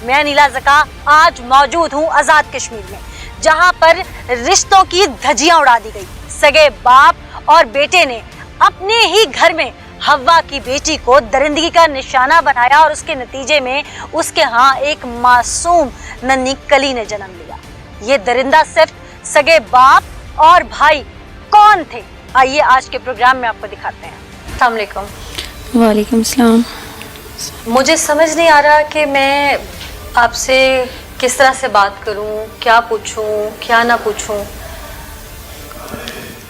میں نیلا زکا آج موجود ہوں آزاد کشمیر میں، جہاں پر رشتوں کی دھجیاں اڑا دی گئی۔ سگے باپ اور بیٹے نے اپنے ہی گھر میں ہوا کی بیٹی کو درندگی کا نشانہ بنایا اور اس کے نتیجے میں اس کے ہاں ایک معصوم ننھی کلی نے جنم لیا۔ یہ درندہ صرف سگے باپ اور بھائی کون تھے؟ آئیے آج کے پروگرام میں آپ کو دکھاتے ہیں۔ السلام علیکم۔ وعلیکم السلام۔ مجھے سمجھ نہیں آ رہا کہ میں آپ سے کس طرح سے بات کروں، کیا پوچھوں کیا نہ پوچھوں،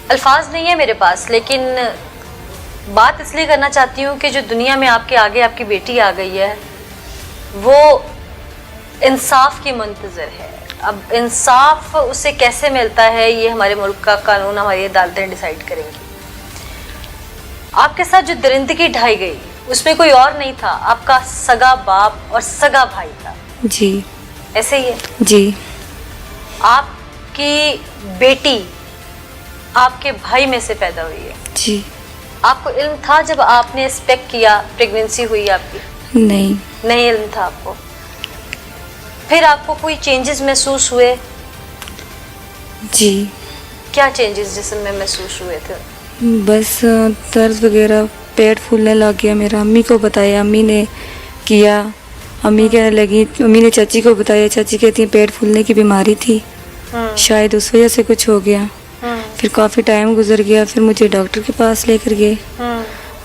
الفاظ نہیں ہے میرے پاس، لیکن بات اس لیے کرنا چاہتی ہوں کہ جو دنیا میں آپ کے آگے آپ کی بیٹی آ گئی ہے وہ انصاف کی منتظر ہے۔ اب انصاف اسے کیسے ملتا ہے یہ ہمارے ملک کا قانون، ہماری عدالتیں ڈیسائیڈ کریں گی۔ آپ کے ساتھ جو درندگی ڈھائی گئی اس میں کوئی اور نہیں تھا، آپ کا سگا باپ اور سگا بھائی تھا۔ جی ایسے ہی ہے؟ جی۔ آپ کی بیٹی آپ کے بھائی میں سے پیدا ہوئی ہے۔ جی۔ آپ کو علم تھا جب آپ نے اسپیکٹ کیا، پریگننسی ہوئی آپ کی؟ نہیں۔ نہیں علم تھا آپ کو؟ پھر آپ کو کوئی چینجز محسوس ہوئے؟ جی۔ کیا چینجز جسم میں محسوس ہوئے تھے؟ بس درد وغیرہ، پیٹ پھولنے لگ گیا میرا۔ امی کو بتایا، امی نے کیا، امی کہنے لگی، امی نے چاچی کو بتایا، چاچی کہتی ہیں پیٹ پھولنے کی بیماری تھی، شاید اس وجہ سے کچھ ہو گیا۔ پھر کافی ٹائم گزر گیا، پھر مجھے ڈاکٹر کے پاس لے کر گئے،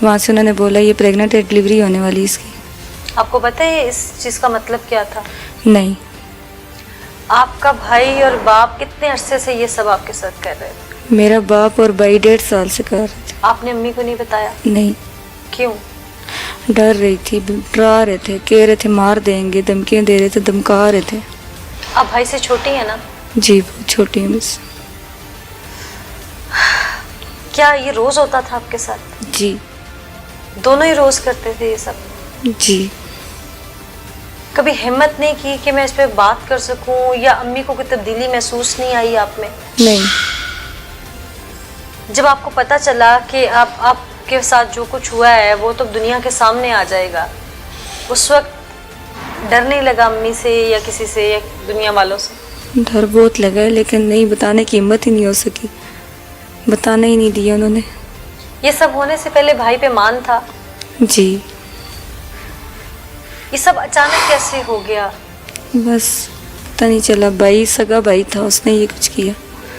وہاں سے انہوں نے بولا یہ پریگننٹ ہے، ڈلیوری ہونے والی اس کی۔ آپ کو پتہ ہے اس چیز کا مطلب کیا تھا؟ نہیں۔ آپ کا بھائی اور باپ کتنے عرصے سے یہ سب آپ کے ساتھ کر رہے تھے؟ میرا باپ اور بھائی 1.5 سال سے کر رہے تھے۔ آپ نے امی کو نہیں بتایا؟ نہیں۔ کیوں؟ ڈر رہی تھی، ڈرا رہے تھے، کہہ رہے تھے مار دیں گے، دھمکیاں دے رہے تھے، دھمکا رہے تھے۔ آپ بھائی سے چھوٹی ہیں نا؟ جی بہت چھوٹی ہیں بس۔ کیا یہ روز ہوتا تھا آپ کے ساتھ؟ جی۔ دونوں ہی روز کرتے تھے یہ سب؟ جی۔ کبھی ہمت نہیں کی کہ میں اس پہ بات کر سکوں، یا امی کو کوئی تبدیلی محسوس نہیں آئی آپ میں؟ نہیں۔ جب آپ کو پتہ چلا کہ آپ کے ساتھ جو کچھ ہوا ہے وہ تو دنیا کے سامنے آ جائے گا، اس وقت ڈر نہیں لگا امی سے یا کسی سے یا دنیا والوں سے؟ ڈر بہت لگا ہے، لیکن نہیں بتانے کی ہمت ہی نہیں ہو سکی، بتانا ہی نہیں دیا انہوں نے۔ یہ سب ہونے سے پہلے بھائی پہ مان تھا؟ جی۔ یہ سب اچانک کیسے ہو گیا؟ بس پتہ نہیں چلا، بھائی سگا بھائی تھا، اس نے یہ کچھ کیا۔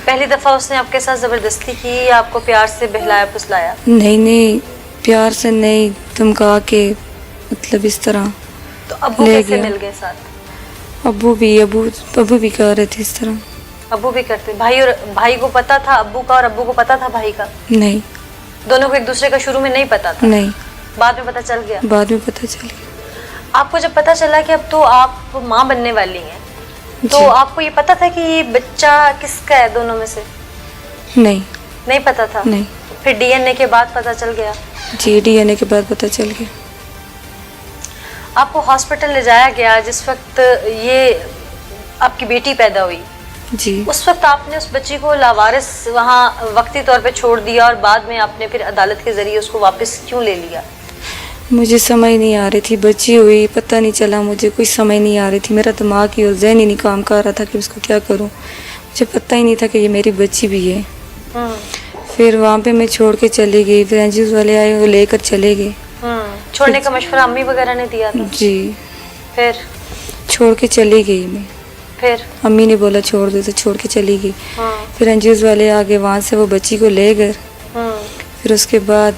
پہلی دفعہ اس نے آپ کے ساتھ زبردستی کی یا آپ کو پیار سے بہلایا پھسلایا؟ نہیں، پیار سے نہیں، دھمکا کے، مطلب اس طرح تو ابو لے کیسے گیا۔ مل گئے ساتھ؟ ابو بھی کر رہے تھے اس طرح۔ ابو بھی کرتے؟ بھائی کو پتا تھا ابو کا اور ابو کو پتا تھا بھائی کا؟ نہیں۔ دونوں کو ایک دوسرے کا شروع میں نہیں پتا تھا؟ نہیں۔ بعد میں پتا چل گیا؟ بعد میں پتہ چل گیا۔ آپ کو جب پتا چلا کہ اب تو آپ ماں بننے والی ہیں، تو آپ کو یہ پتا تھا کہ یہ بچہ کس کا ہے دونوں میں سے؟ نہیں۔ نہیں پتا تھا؟ نہیں۔ پھر ڈی این اے کے بعد پتا چل گیا؟ جی، ڈی این اے کے بعد پتہ چل گیا۔ آپ کو ہاسپٹل لے جایا گیا جس وقت یہ آپ کی بیٹی پیدا ہوئی، جی۔ اس وقت آپ نے اس بچی کو لاوارث وہاں وقتی طور پہ چھوڑ دیا اور بعد میں آپ نے پھر عدالت کے ذریعے اس کو واپس کیوں لے لیا؟ مجھے سمجھ نہیں آ رہی تھی، بچی ہوئی پتہ نہیں چلا، مجھے کوئی سمجھ نہیں آ رہی تھی، میرا دماغ ہی اور ذہن ہی نہیں کام کر رہا تھا کہ اس کو کیا کروں، مجھے پتہ ہی نہیں تھا کہ یہ میری بچی بھی ہے۔ پھر وہاں پہ میں چھوڑ کے چلی گئی، پھر این جی اوز والے آئے، وہ لے کر چلے گئے۔ چھوڑنے کا مشورہ امی وغیرہ نے دیا تھا؟ جی۔ پھر چھوڑ کے چلی گئی میں، پھر امی نے بولا چھوڑ دے تو چھوڑ کے چلی گئی۔ پھر این جی اوز والے آگے، وہاں سے وہ بچی کو لے گئے۔ پھر اس کے بعد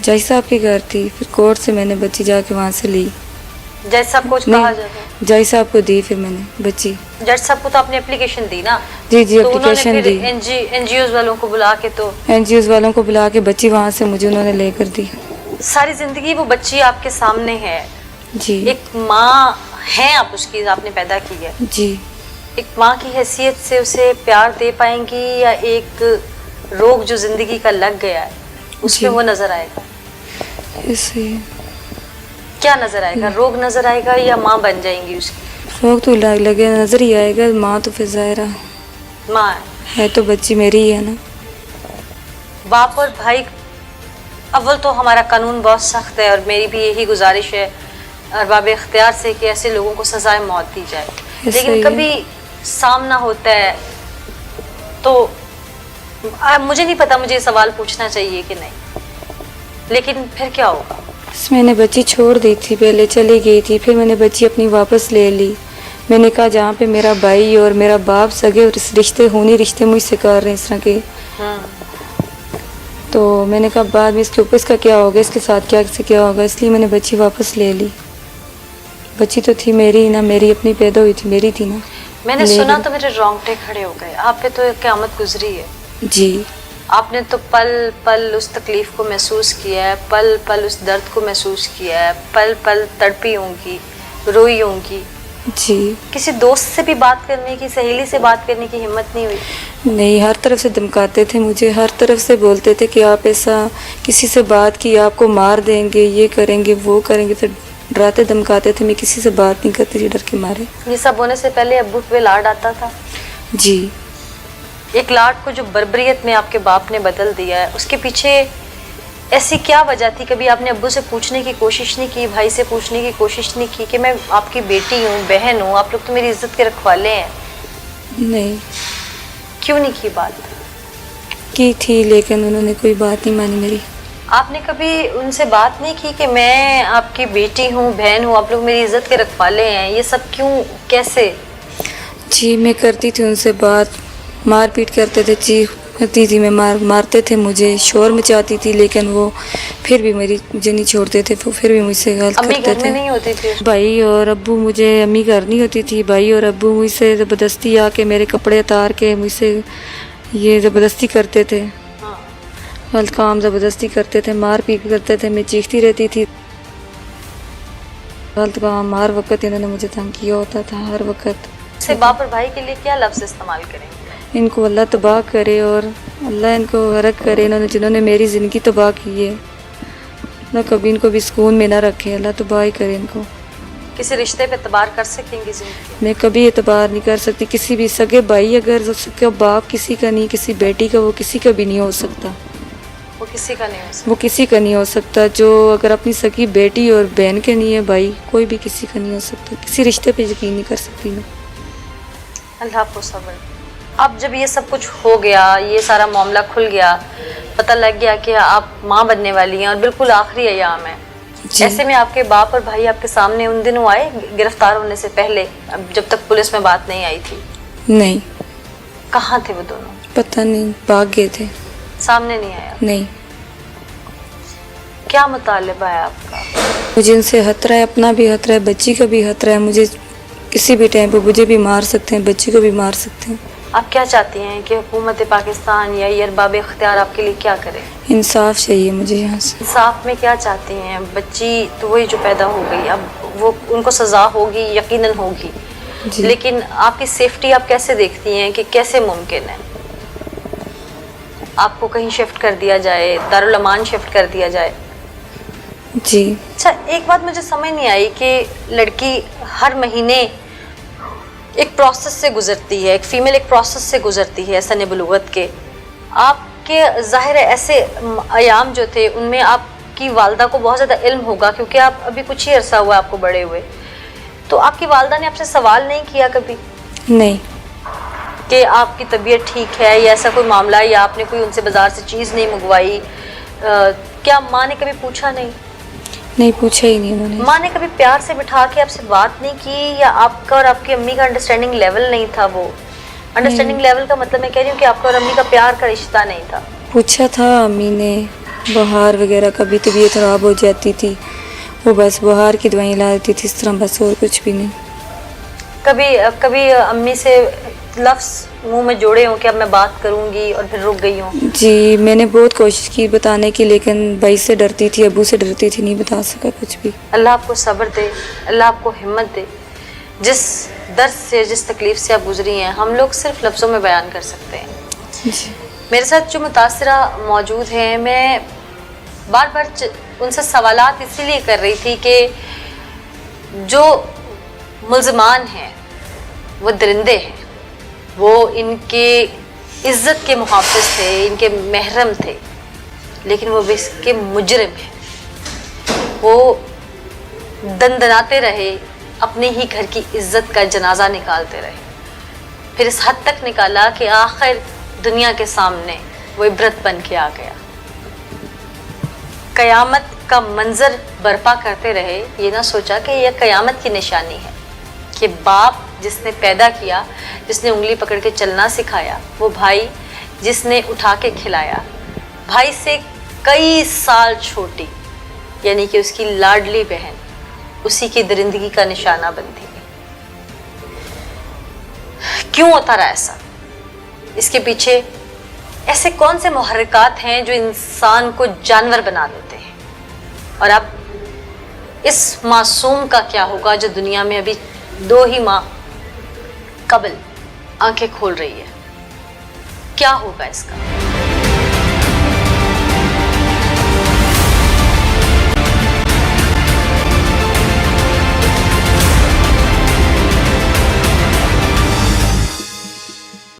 جج صاحب کے گھر تھی، پھر کورٹ سے میں نے بچی جا کے وہاں سے لی۔ جج صاحب کو کہا جاتا ہے؟ جج صاحب کو دی پھر میں نے بچی۔ جج صاحب کو تو آپ نے اپلیکیشن دی نا؟ جی جی، تو انہوں نے اپلیکیشن پھر دی، این جی اوز والوں کو بلا کے، تو این جی اوز والوں کو بلا کے بچی وہاں سے مجھے انہوں نے لے کر دی۔ ساری زندگی وہ بچی آپ کے سامنے ہے، جی۔ ایک ماں ہیں آپ اس کی، آپ نے پیدا کی ہے، جی۔ ایک ماں کی حیثیت سے اسے پیار دے پائیں گی یا ایک روگ جو زندگی کا لگ گیا ہے اس جی۔ میں وہ نظر آئے گا؟ ایسے کیا نظر آئے گا؟ روگ نظر آئے گا یا ماں بن جائیں گی اس کی؟ روگ تو لگے نظر ہی آئے گا، ماں تو پھر ظاہرہ ماں ہے تو بچی میری ہی ہے نا۔ باپ اور بھائی، اول تو ہمارا قانون بہت سخت ہے اور میری بھی یہی گزارش ہے अरबाब इख्तियार से कि ऐसे लोगों को सजाए मौत दी जाए, लेकिन कभी सामना होता है तो मुझे नहीं पता मुझे ये सवाल पूछना चाहिए कि नहीं, लेकिन फिर क्या होगा? मैंने बच्ची छोड़ दी थी, पहले चली गई थी, फिर मैंने बच्ची अपनी वापस ले ली। मैंने कहा जहाँ पे मेरा भाई और मेरा बाप सगे और रिश्ते खूनी रिश्ते मुझसे कर रहे हैं इस तरह के, तो मैंने कहा बाद में इसके ऊपर इसका क्या होगा, इसके साथ क्या होगा, इसलिए मैंने बच्ची वापस ले ली। बच्ची तो थी मेरी ना, मेरी अपनी पैदा हुई थी, मेरी थी ना। मैंने सुना तो मेरे रोंगटे खड़े हो गए। आप पे तो क़यामत गुजरी है जी। आपने तो पल पल उस तकलीफ को महसूस किया है, पल पल उस दर्द को महसूस किया है, पल पल तड़पी होंगी, रोई होंगी जी। किसी दोस्त से भी बात करने की, सहेली से बात करने की हिम्मत नहीं हुई? नहीं, हर तरफ से धमकाते थे मुझे, हर तरफ से बोलते थे कि आप ऐसा किसी से बात की आपको मार देंगे, ये करेंगे वो करेंगे, तो डराते धमकाते थे। मैं किसी से बात नहीं करती थी डर के मारे। ये सब होने से पहले अब्बू पे लाड आता था? जी। एक लाड को जो बर्बरियत में आपके बाप ने बदल दिया है, उसके पीछे ऐसी क्या वजह थी? कभी आपने अब्बू से पूछने की कोशिश नहीं की, भाई से पूछने की कोशिश नहीं की कि मैं आपकी बेटी हूँ, बहन हूँ, आप लोग तो मेरी इज्जत के रखवाले हैं? नहीं। क्यों नहीं की बात? की थी, लेकिन उन्होंने कोई बात नहीं मानी मेरी। आपने कभी उनसे बात नहीं की कि मैं आपकी बेटी हूँ, बहन हूँ, आप लोग मेरी इज्जत के रखवाले हैं, ये सब क्यों, कैसे? जी, मैं करती थी उनसे बात, मार पीट करते थे, चीख करती थी मैं, मारते थे मुझे, शोर मचाती थी, लेकिन वो फिर भी मुझे नहीं छोड़ते थे, वो फिर भी मुझसे गलत करते थे। अम्मी घर में नहीं होती थी? भाई और अब्बू, मुझे अम्मी घर नहीं होती थी, भाई और अब्बू मुझसे ज़बरदस्ती आके मेरे कपड़े उतार के मुझसे ये ज़बरदस्ती करते थे। गलत काम ज़बरदस्ती करते थे, मार पीट करते थे, मैं चीखती रहती थी। गलत काम हर वक्त इन्होंने मुझे तंग किया होता था, हर वक्त। से बाप और भाई के लिए क्या लफ्ज़ इस्तेमाल करेंगे? इनको अल्लाह तबाह करे और अल्लाह इनको गरक करे, जिन्होंने मेरी ज़िंदगी तबाह की है ना, कभी इनको भी सुकून में ना रखे, अल्लाह तबाह ही करे इनको। किसी रिश्ते पे एतबार कर सकेंगी ज़िंदगी? मैं कभी एतबार नहीं कर सकती किसी भी सगे भाई, अगर उसका बाप किसी का नहीं, किसी बेटी का, वो किसी का भी नहीं हो सकता। वो किसी का नहीं हो सकता? वो किसी का नहीं हो सकता। जो अगर अपनी सगी बेटी और बहन के नहीं है भाई, कोई भी किसी का नहीं हो सकता। किसी रिश्ते पे यकीन नहीं कर सकती मैं। अल्लाह को सब्र। अब जब ये सब कुछ हो गया, ये सारा मामला खुल गया, पता लग गया कि आप माँ बनने वाली हैं और बिल्कुल आखिरी अयाम है, ऐसे में आपके बाप और भाई आपके सामने उन दिनों आए गिरफ्तार होने से पहले, जब तक पुलिस में बात नहीं आई थी? नहीं। कहाँ थे वो दोनों? पता नहीं, भाग गए थे। सामने नहीं आया? नहीं। क्या मुतालिबा है आपका? मुझे इनसे खतरा है, अपना भी खतरा है, बच्ची का भी खतरा है। मुझे किसी भी टाइम पे मुझे भी मार सकते हैं, बच्ची को भी मार सकते हैं। आप क्या चाहती हैं कि हुकूमत पाकिस्तान या अरबाब इख्तियार आपके लिए क्या करे? इंसाफ चाहिए मुझे यहाँ से। इंसाफ में क्या चाहती हैं? बच्ची तो वही जो पैदा हो गई, अब वो उनको सज़ा होगी, यकीनन होगी, लेकिन आपकी सेफ्टी आप कैसे देखती हैं कि कैसे मुमकिन है आपको कहीं शिफ्ट कर दिया जाए, दारुल अमान शिफ्ट कर दिया जाए? जी। अच्छा, एक बात मुझे समझ नहीं आई कि लड़की हर महीने एक प्रोसेस से गुजरती है, एक फ़ीमेल एक प्रोसेस से गुजरती है सने बलूगत के। आपके ज़ाहिर है ऐसे अयाम जो थे उनमें आपकी वालदा को बहुत ज़्यादा इल्म होगा, क्योंकि आप अभी कुछ ही अरसा हुआ आपको बड़े हुए, तो आपकी वालदा ने आपसे सवाल नहीं किया कभी? नहीं। कि आपकी तबीयत ठीक है या ऐसा कोई मामला, या आपने कोई उनसे बाज़ार से चीज़ नहीं मंगवाई? क्या माँ ने कभी पूछा नहीं? नहीं, पूछा ही नहीं उन्होंने। माँ ने कभी प्यार से बिठा के आपसे बात नहीं की, या आपका और आपकी अम्मी का अंडरस्टैंडिंग लेवल नहीं था? वो अंडरस्टैंडिंग लेवल का मतलब मैं कह रही हूँ कि आपका और अम्मी का प्यार का रिश्ता नहीं था। पूछा था अम्मी ने, बुखार वगैरह कभी तबीयत ख़राब हो जाती थी, वो बस बुखार की दवाई ला देती थी, इस तरह, बस और कुछ भी नहीं। कभी अम्मी से लफ्ज़ मुंह में जोड़े हों कि अब मैं बात करूंगी और फिर रुक गई हूँ? जी, मैंने बहुत कोशिश की बताने की, लेकिन भाई से डरती थी, अबू से डरती थी, नहीं बता सका कुछ भी। अल्लाह आपको सब्र दे, अल्लाह आपको हिम्मत दे। जिस दर्द से, जिस तकलीफ़ से आप गुजरी हैं, हम लोग सिर्फ लफ्ज़ों में बयान कर सकते हैं। जी। मेरे साथ जो मुतासिरा मौजूद हैं, मैं बार बार उनसे सवालात इसीलिए कर रही थी कि जो मुल्ज़मान हैं वो दरिंदे हैं, वो इनके इज़्ज़त के मुहाफ़िज़ थे, इनके महरम थे, लेकिन वो इसके मुजरिम हैं। वो दंदनाते रहे, अपने ही घर की इज्जत का जनाजा निकालते रहे, फिर इस हद तक निकाला कि आखिर दुनिया के सामने वो इबरत बन के आ गया। कयामत का मंजर बर्पा करते रहे, ये ना सोचा कि यह कयामत की निशानी है कि बाप जिसने पैदा किया, जिसने उंगली पकड़ के चलना सिखाया, वो भाई जिसने उठा के खिलाया, भाई से कई साल छोटी यानी कि उसकी लाडली बहन उसी की दरिंदगी का निशाना बनती है। क्यों होता रहा ऐसा? इसके पीछे ऐसे कौन से मुहर्रिकात हैं जो इंसान को जानवर बना देते हैं? और अब इस मासूम का क्या होगा जो दुनिया में अभी 2 ही माह कबल आंखें खोल रही है? क्या होगा इसका?